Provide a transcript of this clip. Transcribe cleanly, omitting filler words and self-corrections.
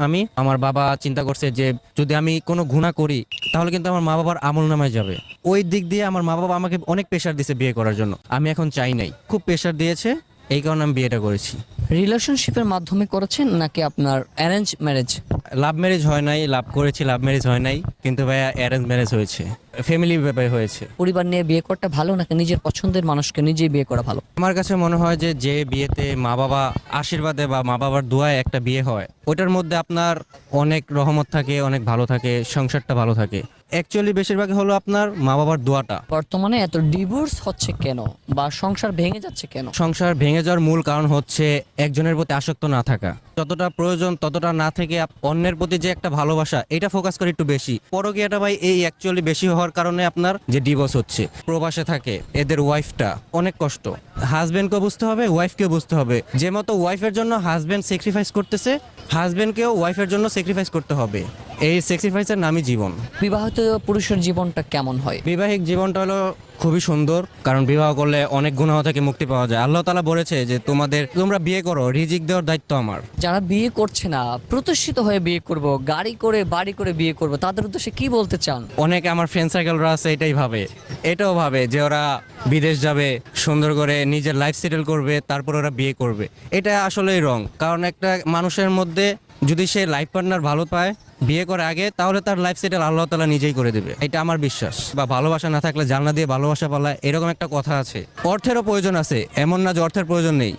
আমি আমার বাবা চিন্তা করছে যে যদি আমি কোনো গুনাহ করি তাহলে কিন্তু আমার মা বাবার আমলনামায় যাবে। ওই দিক দিয়ে আমার মা বাবা আমাকে অনেক প্রেশার দিয়েছে বিয়ে করার জন্য। আমি এখন চাই নাই, খুব প্রেশার দিয়েছে, এই কারণে আমি বিয়েটা করেছি। রিলেশনশিপের মাধ্যমে করেছেন নাকি আপনার অ্যারেঞ্জ ম্যারেজ? লাভ ম্যারেজ হয় নাই, লাভ করেছি, লাভ ম্যারেজ হয় নাই, কিন্তু ভাইয়া অ্যারেঞ্জ ম্যারেজ হয়েছে, ফ্যামিলি ব্যাপারে হয়েছে। পরিবার নিয়ে বিয়ে করাটা ভালো নাকি নিজের পছন্দের মানুষকে নিজেই বিয়ে করা ভালো? আমার কাছে মনে হয় যে যে বিয়েতে মা বাবা আশীর্বাদে বা মা বাবার দোয়ায় একটা বিয়ে হয়, ওটার মধ্যে আপনার অনেক রহমত থাকে, অনেক ভালো থাকে, সংসারটা ভালো থাকে। অ্যাকচুয়ালি বেশিরভাগ হলো আপনার মা বাবার দোয়াটা। বর্তমানে এত ডিভোর্স হচ্ছে কেন বা সংসার ভেঙে যাচ্ছে কেন? সংসার ভেঙে যাওয়ার মূল কারণ হচ্ছে একজনের প্রতি আসক্ত না থাকা, যতটা প্রয়োজন ততটা না থেকে অন্যের প্রতি যে একটা ভালোবাসা এটা ফোকাস করে একটু বেশি। পরকীয়াটা ভাই এই অ্যাকচুয়ালি বেশি হওয়ার কারণে আপনার যে ডিভোর্স হচ্ছে। প্রবাসে থাকে এদের ওয়াইফটা অনেক কষ্ট, হাজবেন্ডকেও বুঝতে হবে, ওয়াইফকেও বুঝতে হবে। যে মতো ওয়াইফের জন্য হাজবেন্ড স্যাক্রিফাইস করতেছে, হাজবেন্ডকেও ওয়াইফের জন্য স্যাক্রিফাইস করতে হবে। এই স্যাক্রিফাইসের নামই জীবন। বিবাহিত পুরুষের জীবনটা কেমন হয়? বিবাহিক জীবনটা হলো খুবই সুন্দর, কারণ বিবাহ করলে অনেক গুনাহ থেকে মুক্তি পাওয়া যায়। আল্লাহ তাআলা বলেছে যে তোমরা বিয়ে করো, রিজিক দেওয়ার দায়িত্ব আমার। যারা বিয়ে করছে না, প্রতিষ্ঠিত হয়ে বিয়ে করব, গাড়ি করে বাড়ি করে বিয়ে করব, তাদের উদ্দেশ্যে কি বলতে চান? অনেকে আমার ফ্রেন্ড সার্কেলরা আছে এটাও ভাবে যে ওরা বিদেশ যাবে, সুন্দর করে নিজের লাইফ সেটেল করবে, তারপর ওরা বিয়ে করবে। এটা আসলেই রং। কারণ একটা মানুষের মধ্যে যদি সে লাইফ পার্টনার ভালো পায় বিয়ে করে আগে, তাহলে তার লাইফ সেটেল আল্লাহ তাআলা নিজেই করে দেবে, এটা আমার বিশ্বাস। বা ভালোবাসা না থাকলে জানলা দিয়ে ভালোবাসা পালায়, এরকম একটা কথা আছে। অর্থেরও প্রয়োজন আছে, এমন না যে অর্থের প্রয়োজন নেই।